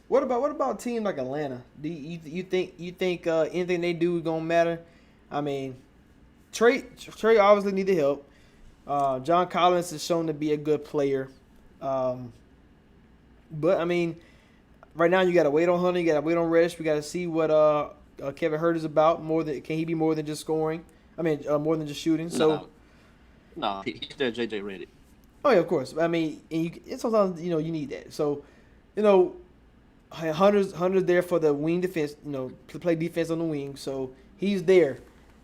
What about teams like Atlanta? Do you think anything they do is gonna matter? Trey obviously need the help. John Collins is shown to be a good player. But right now you gotta wait on Hunter, you gotta wait on Reddish. We gotta see what Kevin Huerter is about. Can he be more than just scoring? More than just shooting. So no, he's there. JJ Redick. Oh yeah, of course. And sometimes you need that. So Hunter's there for the wing defense. To play defense on the wing. So he's there.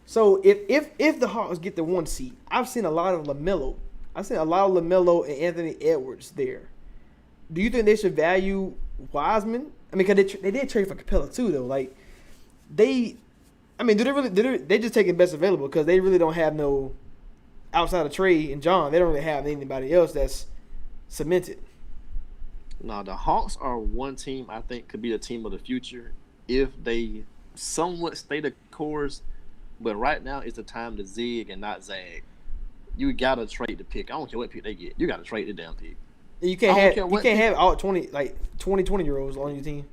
So if the Hawks get the 1 seed, I've seen a lot of LaMelo. And Anthony Edwards there. Do you think they should value Wiseman? Because they did trade for Capella too, though. Like they just taking best available because they really don't have no outside of Trey and John. They don't really have anybody else that's cemented. No, the Hawks are one team I think could be the team of the future if they somewhat stay the course. But right now it's the time to zig and not zag. You gotta trade the pick. I don't care what pick they get. You gotta trade the damn pick. You can't have all 20-year-olds on your team.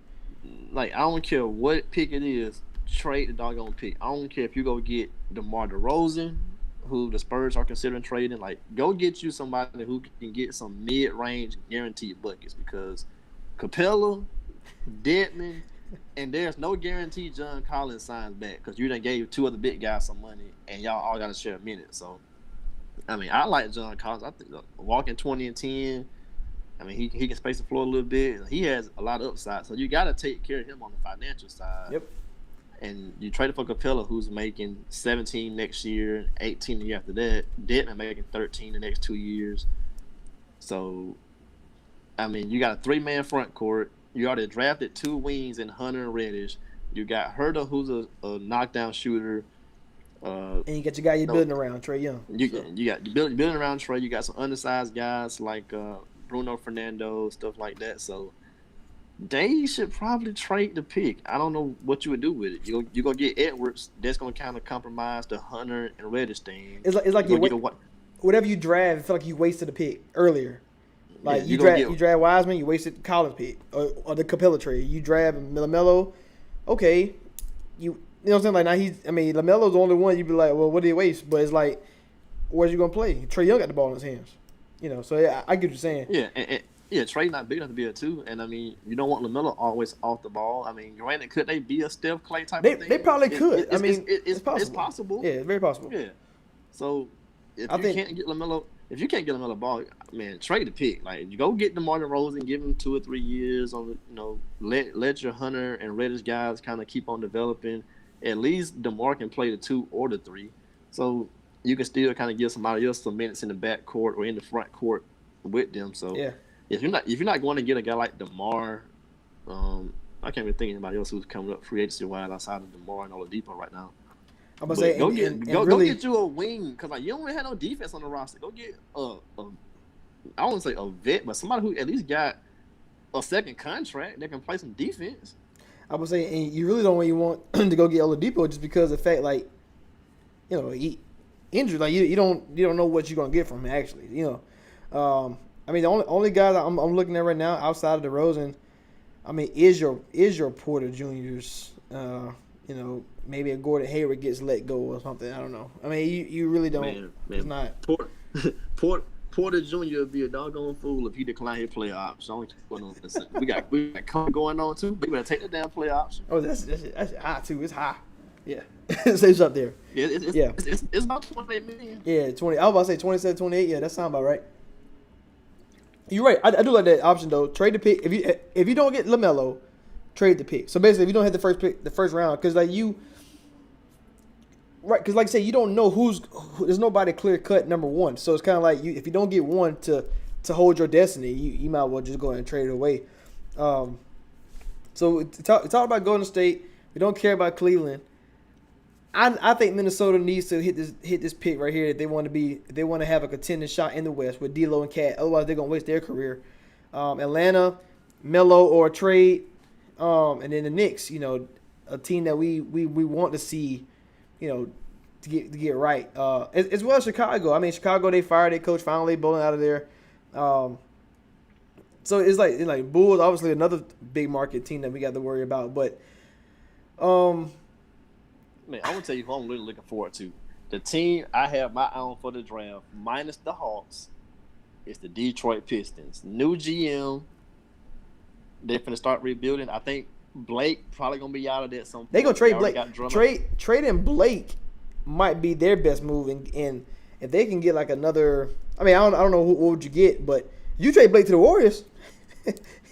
Like I don't care what pick it is, trade the doggone pick. I don't care if you go get DeMar DeRozan who the Spurs are considering trading. Like, go get you somebody who can get some mid-range guaranteed buckets because Capella, Dedmon, and there's no guarantee John Collins signs back because you done gave two other big guys some money and y'all all got to share a minute. So, I mean, I like John Collins. I think walking 20 and 10. I mean, he can space the floor a little bit. He has a lot of upside, so you got to take care of him on the financial side. Yep. And you traded for Capella, who's making 17 next year, 18 the year after that. Dedmon making 13 the next 2 years. So, I mean, you got a 3-man front court. You already drafted 2 wings in Hunter and Reddish. You got Herter, who's a knockdown shooter. And you got your guy you're building around, Trae Young. You got building around Trae. You got some undersized guys like Bruno Fernando, stuff like that. So they should probably trade the pick. I don't know what you would do with it. You gonna get Edwards. That's gonna kind of compromise the Hunter and Reddish thing. It's like whatever you draft, it feel like you wasted a pick earlier. Like you draft Wiseman, you wasted Collins pick or the Capella trade. You draft LaMelo, okay. You know what I'm saying? Like now LaMelo's the only one you'd be like, well, what did he waste? But it's like, where's you gonna play? Trae Young got the ball in his hands. You know, so yeah, I get what you're saying. Yeah, and Trae not big enough to be a 2, and I mean, you don't want LaMelo always off the ball. I mean, granted, could they be a Steph Clay type of thing? They probably could. It's possible. It's possible. Yeah, it's very possible. Yeah. So if you can't get LaMelo ball, man, trade the pick. Like, you go get DeMar DeRozan, give him 2 or 3 years on, let your Hunter and Reddish guys kind of keep on developing. At least DeMar can play the 2 or the 3, so you can still kind of give somebody else some minutes in the back court or in the front court with them. So yeah. If you're not going to get a guy like DeMar, I can't even think of anybody else who's coming up free agency wide outside of DeMar and Oladipo right now. I'm gonna say, go get you a wing because like you don't really have no defense on the roster. Go get I don't want to say a vet, but somebody who at least got a second contract that can play some defense. I would say, and you really don't really want to go get Oladipo just because of the fact, like, he injured. Like you don't know what you're gonna get from him actually. I mean, the only guy that I'm looking at right now outside of DeRozan, I mean, is your Porter Juniors. Maybe a Gordon Hayward gets let go or something. I don't know. I mean, you really don't. Man, it's not. Porter Jr. would be a doggone fool if he declined his play option. We got going on too. We better take the damn play option. Oh, that's high too. It's high. Yeah, it's up there. It's about 28 million. Yeah, 20. I was about to say 27, 28. Yeah, that sounds about right. You're right. I do like that option though. Trade the pick if you don't get LaMelo, trade the pick. So basically, if you don't hit the first pick, the first round, because like I say, you don't know there's nobody clear cut number 1. So it's kind of like if you don't get one to hold your destiny, you might as well just go ahead and trade it away. So talk about Golden State. We don't care about Cleveland. I think Minnesota needs to hit this pick right here if they want to have a contending shot in the West with D'Lo and Cat. Otherwise, they're gonna waste their career. Atlanta, Melo or trade, and then the Knicks. A team that we want to see, to get right. As well as Chicago. I mean, Chicago, they fired their coach finally, bowling out of there. So it's like Bulls, obviously another big market team that we got to worry about, but. Man, I'm gonna tell you who I'm really looking forward to. The team I have my eye on for the draft, minus the Hawks, is the Detroit Pistons. New GM. They're finna start rebuilding. I think Blake probably gonna be out of there at some point. They gonna trade Blake. Trading Blake might be their best move, and if they can get like another, I mean, I don't know what would you get, but you trade Blake to the Warriors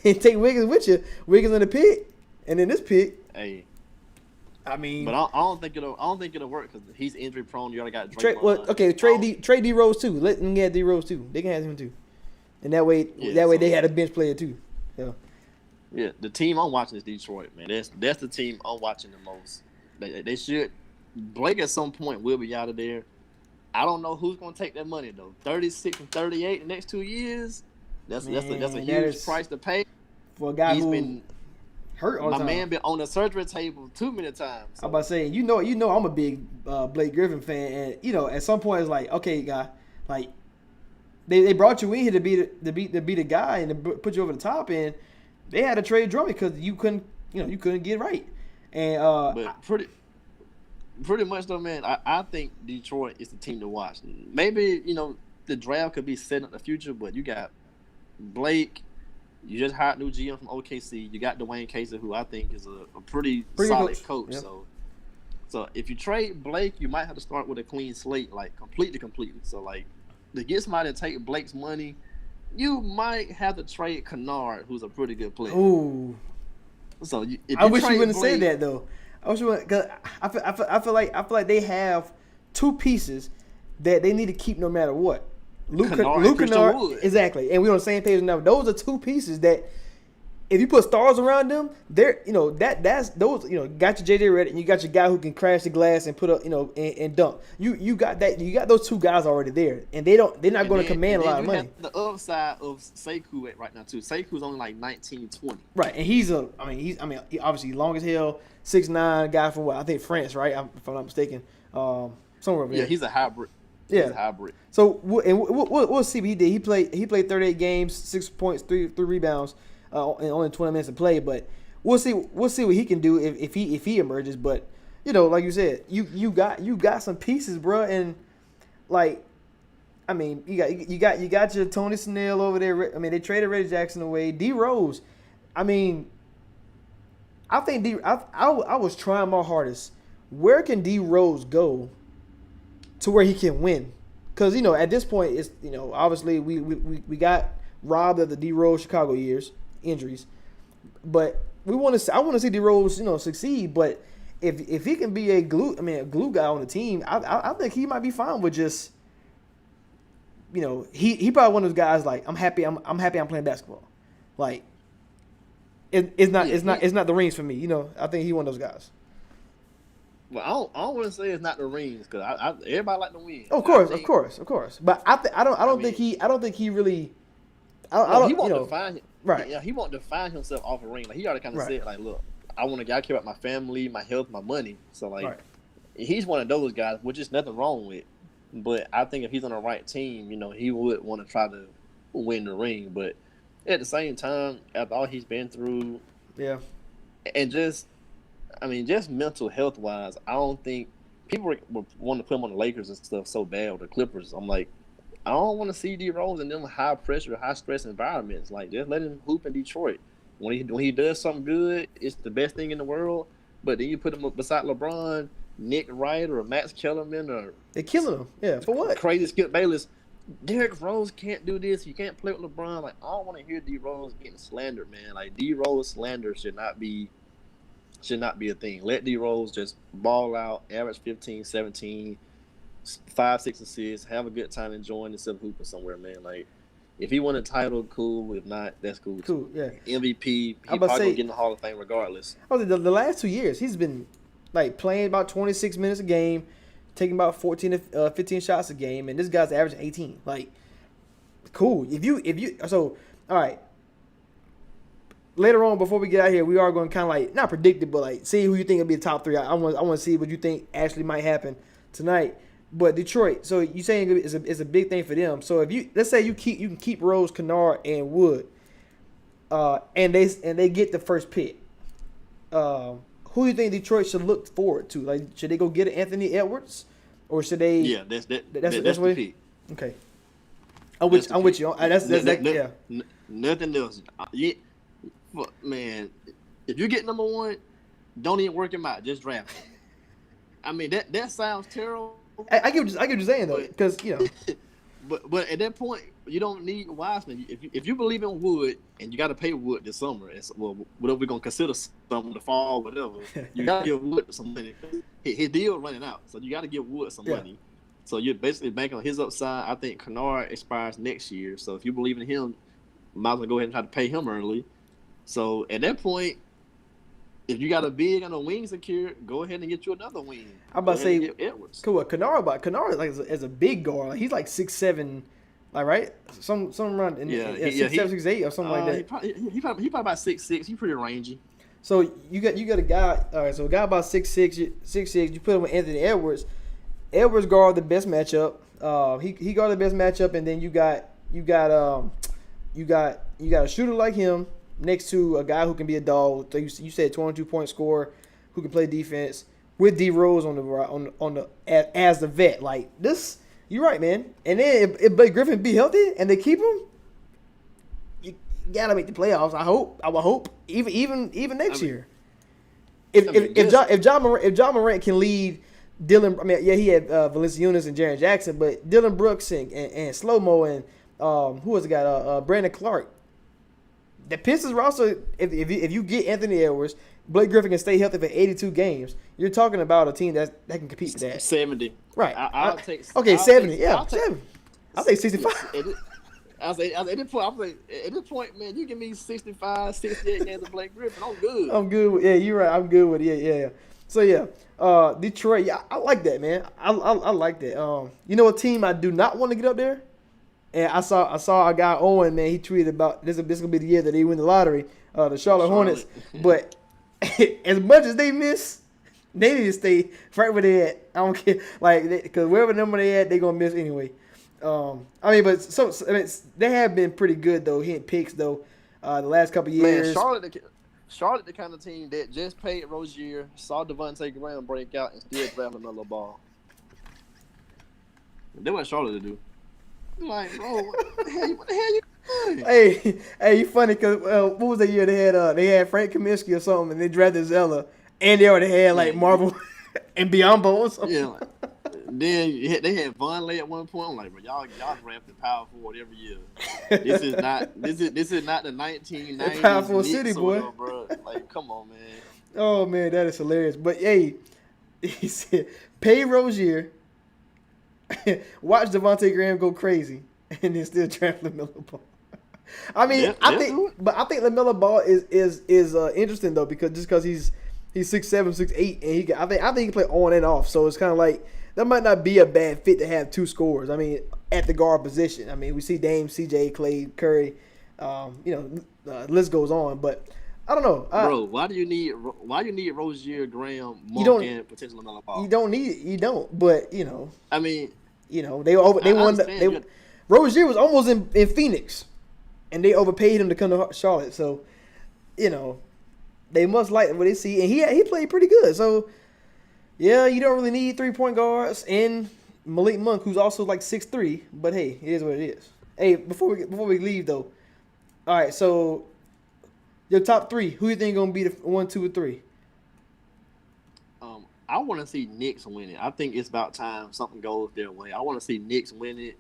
and take Wiggins with you. Wiggins in the pick, and then this pick. Hey. I mean, but I don't think it'll work because he's injury prone. You already got Draymond. Trade D Rose too. Let them get D Rose too. They can have him too, and that way they had a bench player too. So. Yeah, the team I'm watching is Detroit, man. That's the team I'm watching the most. They should. Blake at some point will be out of there. I don't know who's going to take that money though. 36 and 38 the next 2 years. That's a huge price to pay for a guy who's been hurt all the time. My man been on the surgery table too many times. So. I'm about to say, you know, I'm a big Blake Griffin fan, and at some point it's like, okay, guy, like they brought you in here to be the guy and to put you over the top, and they had to trade Drummond because you couldn't get right. And pretty much though, man. I think Detroit is the team to watch. Maybe the draft could be setting up the future, but you got Blake. You just hired new GM from OKC. You got Dwayne Casey, who I think is a pretty solid coach. Yep. So if you trade Blake, you might have to start with a clean slate, like completely. So like to get somebody to take Blake's money, you might have to trade Kennard, who's a pretty good player. Ooh. So I wish you wouldn't say that though. I wish you wouldn't, cause I feel like they have two pieces that they need to keep no matter what. Luke Kennard, exactly, and we're on the same page now. Those are two pieces that, if you put stars around them, they're that's those got your JJ Redick and you got your guy who can crash the glass and put up and dunk. You got those two guys already there, and they're not going to command a lot of money. The upside of Sekou right now too. Sekou's only like 19, 20. Right, and he's obviously long as hell, 6'9" guy from I think France, right? If I'm not mistaken, somewhere over there. Yeah, he's a hybrid. Yeah, hybrid. So we'll see what he did. He played 38 games, 6 points, three rebounds, and only 20 minutes to play. But we'll see what he can do if he emerges. But like you said, you got some pieces, bro, and like, I mean, you got your Tony Snell over there. I mean, they traded Reggie Jackson away. D Rose, I mean, I think I was trying my hardest. Where can D Rose go to where he can win? Because at this point, it's obviously we got robbed of the D Rose Chicago years, injuries, but I want to see D Rose succeed. But if he can be a glue guy on the team, I think he might be fine with just he probably one of those guys like I'm happy I'm playing basketball, like it's not the rings for me. I think he one of those guys. Well, I don't want to say it's not the rings because everybody like to win. Of course. But I don't think he really. He won't define right. Yeah, he won't define himself off a ring. Like he already kind of said, like, look, I care about my family, my health, my money. So like, he's one of those guys, which is nothing wrong with. But I think if he's on the right team, he would want to try to win the ring. But at the same time, after all he's been through, yeah, and just mental health wise, I don't think people were wanting to put him on the Lakers and stuff so bad, or the Clippers. I'm like, I don't want to see D Rose in them high pressure, high stress environments. Like, just let him hoop in Detroit. When he does something good, it's the best thing in the world. But then you put him beside LeBron, Nick Wright, or Max Kellerman, or they're killing him. Yeah, for what? Crazy Skip Bayless. Derrick Rose can't do this. You can't play with LeBron. Like, I don't want to hear D Rose getting slandered, man. Like, D Rose slander should not be a thing. Let D Rose just ball out, average 15, 17, 5, 6 assists, have a good time enjoying himself hooping somewhere, man. Like, if he won a title, cool. If not, that's cool. Cool, yeah. MVP, he probably gonna get in the Hall of Fame regardless. The last 2 years, he's been like playing about 26 minutes a game, taking about 14 to 15 shots a game, and this guy's averaging 18. Like, cool. So all right. Later on, before we get out here, we are going to kind of like not predict it, but like see who you think will be the top 3. I want to see what you think actually might happen tonight. But Detroit, so you saying it's a big thing for them. So if let's say you can keep Rose, Kennard, and Wood, and they get the first pick, who do you think Detroit should look forward to? Like, should they go get Anthony Edwards, or should they? Yeah, that's the pick. Okay, I'm with you. Yeah. Nothing else. Man, if you get number 1, don't even work him out. Just draft him. I mean, that sounds terrible. I get what you're saying though, because But at that point, you don't need Wiseman. If you believe in Wood, and you got to pay Wood this summer, whatever we're gonna consider something the fall, whatever, you got to give Wood some money. His deal running out, so you got to give Wood some money. So you're basically banking on his upside. I think Kennard expires next year, so if you believe in him, might as well go ahead and try to pay him early. So at that point, if you got a big and a wing secure, go ahead and get you another wing. I'm about to say Edwards. Cool. Kennard like as a big guard, like he's like 6'7", like right, some around 6'7", 6'8", or something like that. He probably about 6'6". He's pretty rangy. So you got a guy. All right, so a guy about 6'6", 6'6". You put him with Anthony Edwards. Edwards guard the best matchup. He guard the best matchup, and then you got a shooter like him next to a guy who can be a dog. So you said 22-point scorer who can play defense. with D Rose on the as the vet. Like this, you're right, man. And then if Blake Griffin be healthy and they keep him, you gotta make the playoffs. I hope. I will hope even next year. If John Morant can lead Dylan, I mean, yeah, he had Valanciunas and Jaren Jackson, but Dylan Brooks and Slow Mo and who was the guy? Brandon Clark. The Pistons roster, if you get Anthony Edwards, Blake Griffin can stay healthy for 82 games. You're talking about a team that can compete for that. 70. Right. I'll take. Okay, I'll 70. Take, Yeah, 70. I'll take 65. At this point, man, you give me 65, 68 games of Blake Griffin, I'm good. I'm good. Yeah, you're right. I'm good with it. Yeah. So yeah, Detroit. Yeah, I like that, man. I like that. You know, a team I do not want to get up there. And I saw a guy Owen, man. He tweeted about this gonna be the year that they win the lottery, the Charlotte Hornets. But as much as they miss, they need to stay right where they at. I don't care, like, because wherever number they at, they gonna miss anyway. I mean, but they have been pretty good though, hitting picks though, the last couple years. Man, Charlotte, the kind of team that just paid Rozier, saw Devontae Graham break out, and still drafted another ball. They want Charlotte to do. Like, bro, what the hell you doing? Hey, you funny because what was the year they had Frank Kaminsky or something, and they drafted Zeller, and they already had like Marvel and Biombo or something. Yeah. Then they had Vonleh at one point. I'm like, bro, y'all drafted power forward every year. This is not the 1990s power forward Knicks city, boy. Bro. Like, come on, man. Oh man, that is hilarious. But hey, he said, pay Rozier. Watch Devontae Graham go crazy, and then still draft LaMelo Ball. I mean, I think LaMelo Ball is interesting though because he's 6'7", 6'8", and I think he can play on and off. So it's kind of like that might not be a bad fit to have two scorers. I mean, at the guard position. I mean, we see Dame, CJ, Clay, Curry. List goes on, but I don't know. Bro, why do you need Rozier, Graham, Monk, and potential LaMelo Ball? You don't need it. You don't. But you know. I mean. You know, they won. Rozier was almost in Phoenix, and they overpaid him to come to Charlotte. So, you know, they must like what they see, and he played pretty good. So, yeah, you don't really need 3-point guards and Malik Monk, who's also like 6'3". But hey, it is what it is. Hey, before we leave though, all right. So, your top three, who you think gonna be the 1, 2, or 3? I want to see Knicks win it. I think it's about time something goes their way. I want to see Knicks win it.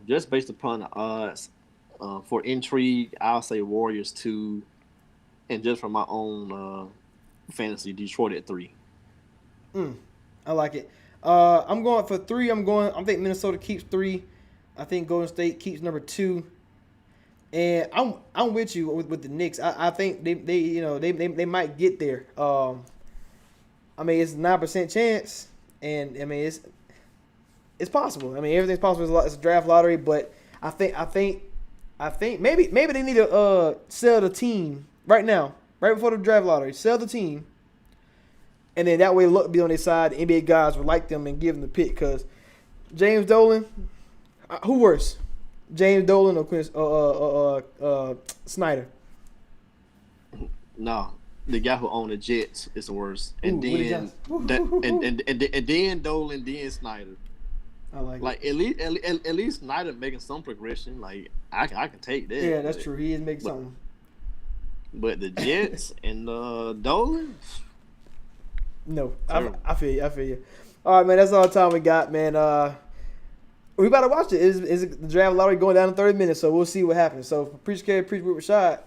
Just based upon the odds. For intrigue, I'll say Warriors 2. And just for my own fantasy, Detroit at 3. I like it. I'm going for 3. I think Minnesota keeps 3. I think Golden State keeps number 2. And I'm with you with the Knicks. I think they might get there. I mean, it's a 9% chance, and I mean it's possible. I mean, everything's possible. It's a draft lottery, but I think maybe they need to sell the team right now, right before the draft lottery. Sell the team, and then that way luck be on their side. The NBA guys would like them and give them the pick because James Dolan, who worse, James Dolan or Snyder? No. The guy who owned the Jets is the worst, and then Dolan, then Snyder. I like it. At least Snyder making some progression. Like I can take that. Yeah, that's true. He is making something. But the Jets and Dolan. No, I feel you. All right, man. That's all the time we got, man. We about to watch it. Is the draft lottery going down in 30 minutes? So we'll see what happens. So preach with Rashad.